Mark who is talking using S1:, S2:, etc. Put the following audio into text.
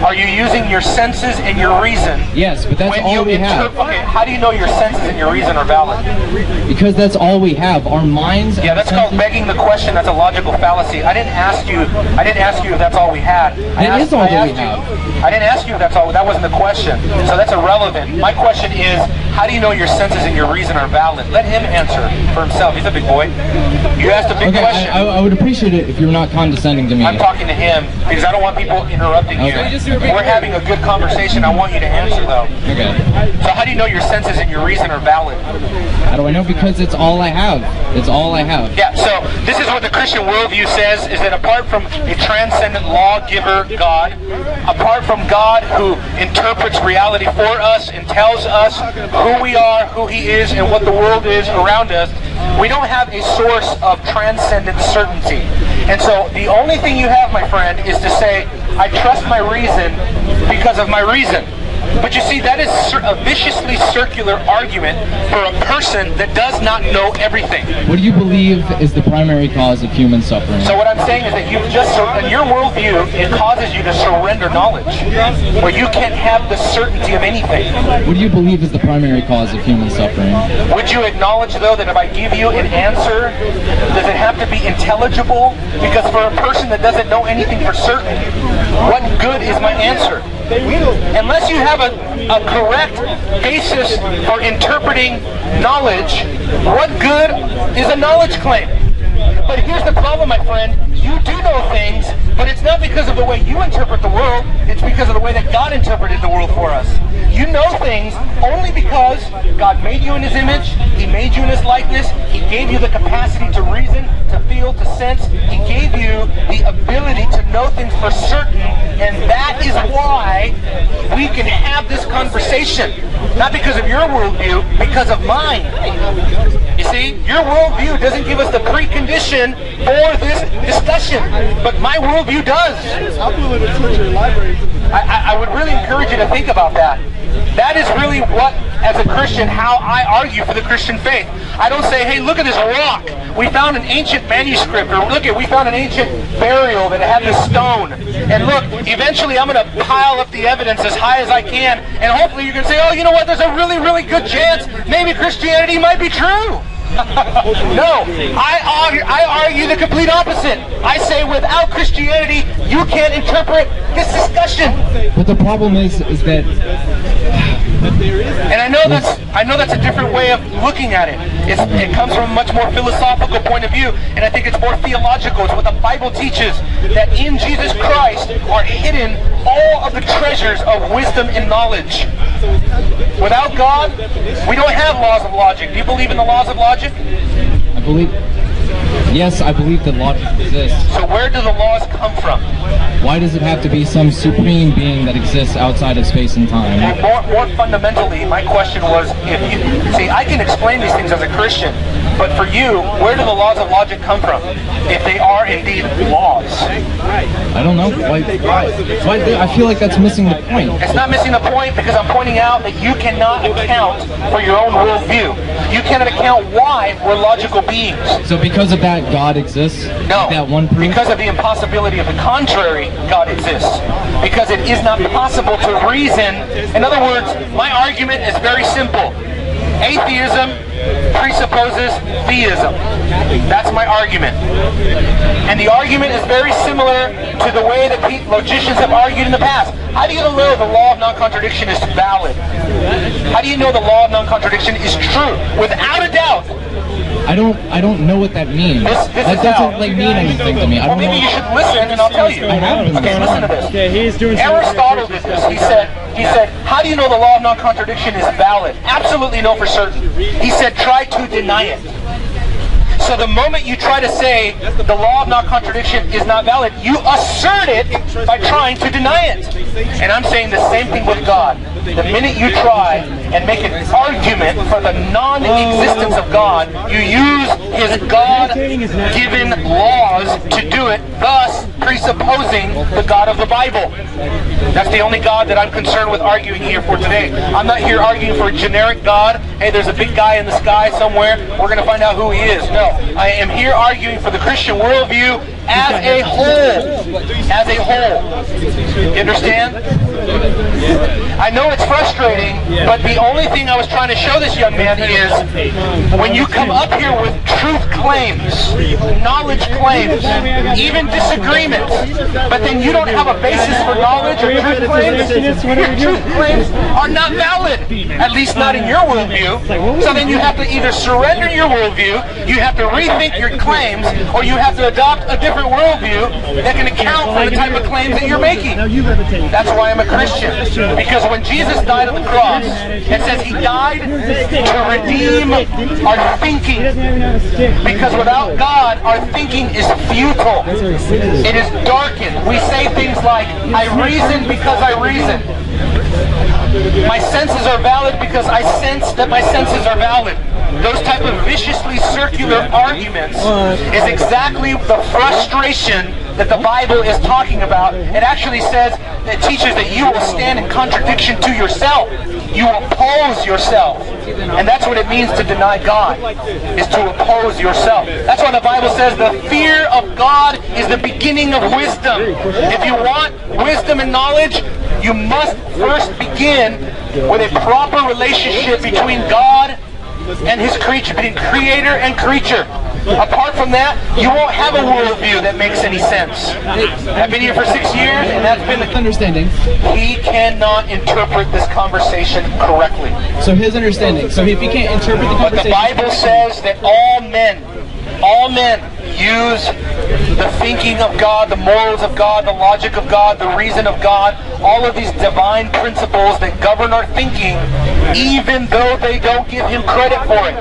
S1: Are you using your senses and your reason?
S2: Yes, but that's all we have.
S1: Okay, how do you know your senses and your reason are valid?
S2: Because that's all we have. Our minds.
S1: Yeah, that's called begging the question. That's a logical fallacy. I didn't ask you if that's all we had.
S2: It is all that we have.
S1: I didn't ask you if that's all. That wasn't the question. So that's irrelevant. My question is, how do you know your senses and your reason are valid? Let him answer for himself. He's a big boy. You asked a big question.
S2: I would appreciate it if you're not condescending to me.
S1: I'm talking to him because I don't want people interrupting you. We're having a good conversation. I want you to answer, though.
S2: Okay.
S1: So how do you know your senses and your reason are valid?
S2: How do I know? Because it's all I have. It's all I have.
S1: Yeah, so this is what the Christian worldview says, is that apart from a transcendent lawgiver God, apart from God who interprets reality for us and tells us who we are, who He is, and what the world is around us, we don't have a source of transcendent certainty. And so the only thing you have, my friend, is to say, I trust my reason because of my reason. But you see, that is a viciously circular argument for a person that does not know everything.
S2: What do you believe is the primary cause of human suffering?
S1: So what I'm saying is that in your worldview, it causes you to surrender knowledge, where you can't have the certainty of anything.
S2: What do you believe is the primary cause of human suffering?
S1: Would you acknowledge, though, that if I give you an answer, does it have to be intelligible? Because for a person that doesn't know anything for certain, what good is my answer? Unless you have a correct basis for interpreting knowledge, what good is a knowledge claim? But here's the problem, my friend. You do know things, but it's not because of the way you interpret the world. It's because of the way that God interpreted the world for us. You know things only because God made you in His image. He made you in His likeness. He gave you the capacity to reason, to feel, to sense. He gave you the ability to know things for certain, and that is why we can have this conversation. Not because of your worldview, because of mine. You see, your worldview doesn't give us the precondition for this discussion, but my worldview does. I would really encourage you to think about that. That is really what, as a Christian, how I argue for the Christian faith. I don't say, hey, look at this rock. We found an ancient manuscript, or look, we found an ancient burial that had this stone. And look, eventually I'm going to pile up the evidence as high as I can, and hopefully you're going to say, oh, you know what, there's a really, really good chance maybe Christianity might be true. No, I argue the complete opposite. I say without Christianity, you can't interpret this discussion.
S2: But the problem is that,
S1: and I know that's a different way of looking at it. It comes from a much more philosophical point of view, and I think it's more theological. It's what the Bible teaches, that in Jesus Christ are hidden all of the treasures of wisdom and knowledge. Without God, we don't have laws of logic. Do you believe in the laws of logic?
S2: Yes, I believe that logic exists.
S1: So where do the laws come from?
S2: Why does it have to be some supreme being that exists outside of space and time?
S1: More fundamentally, my question was, see, I can explain these things as a Christian, but for you, where do the laws of logic come from? If they are indeed laws.
S2: I don't know. Why, I feel like that's missing the point.
S1: It's not missing the point because I'm pointing out that you cannot account for your own worldview. You cannot account why we're logical beings.
S2: So because of that, God exists?
S1: No.
S2: That one proof?
S1: Because of the impossibility of the contrary, God exists. Because it is not possible to reason. In other words, my argument is very simple. Atheism presupposes theism. That's my argument. And the argument is very similar to the way that logicians have argued in the past. How do you know the law of non-contradiction is valid? How do you know the law of non-contradiction is true? Without a doubt.
S2: I don't know what that means. That doesn't mean anything to me.
S1: Well, maybe you should listen and I'll tell you.
S2: I have been
S1: Okay, listen to this.
S3: Okay, he's doing
S1: Aristotle did this. He said, how do you know the law of non-contradiction is valid? Absolutely know for certain. He said, try to deny it. So the moment you try to say the law of non-contradiction is not valid, you assert it by trying to deny it. And I'm saying the same thing with God. The minute you try and make an argument for the non-existence of God, you use His God-given laws to do it, thus presupposing the God of the Bible. That's the only God that I'm concerned with arguing here for today. I'm not here arguing for a generic God. Hey, there's a big guy in the sky somewhere. We're going to find out who He is. No, I am here arguing for the Christian worldview as a whole. As a whole. You understand? I know it's frustrating, but the only thing I was trying to show this young man is when you come up here with truth claims, knowledge claims, even disagreements, but then you don't have a basis for knowledge or truth claims, your truth claims are not valid, at least not in your worldview. So then you have to either surrender your worldview, you have to rethink your claims, or you have to adopt a different worldview that can account for the type of claims that you're making. That's why I'm a Christian. Because when Jesus died on the cross, it says he died to redeem our thinking. Because without God, our thinking is futile. It is darkened. We say things like, I reason because I reason. My senses are valid because I sense that my senses are valid. Those type of viciously circular arguments is exactly the frustration that the Bible is talking about. It actually says, it teaches that you will stand in contradiction to yourself. You oppose yourself. And that's what it means to deny God, is to oppose yourself. That's why the Bible says the fear of God is the beginning of wisdom. If you want wisdom and knowledge, you must first begin with a proper relationship between God and his creature, between creator and creature. Apart from that, you won't have a worldview that makes any sense. I've been here for 6 years, and that's been the
S2: understanding.
S1: He cannot interpret this conversation correctly.
S2: So his understanding. So if he can't interpret the conversation,
S1: but the Bible says that all men use the thinking of God, the morals of God, the logic of God, the reason of God, all of these divine principles that govern our thinking, even though they don't give him credit for it.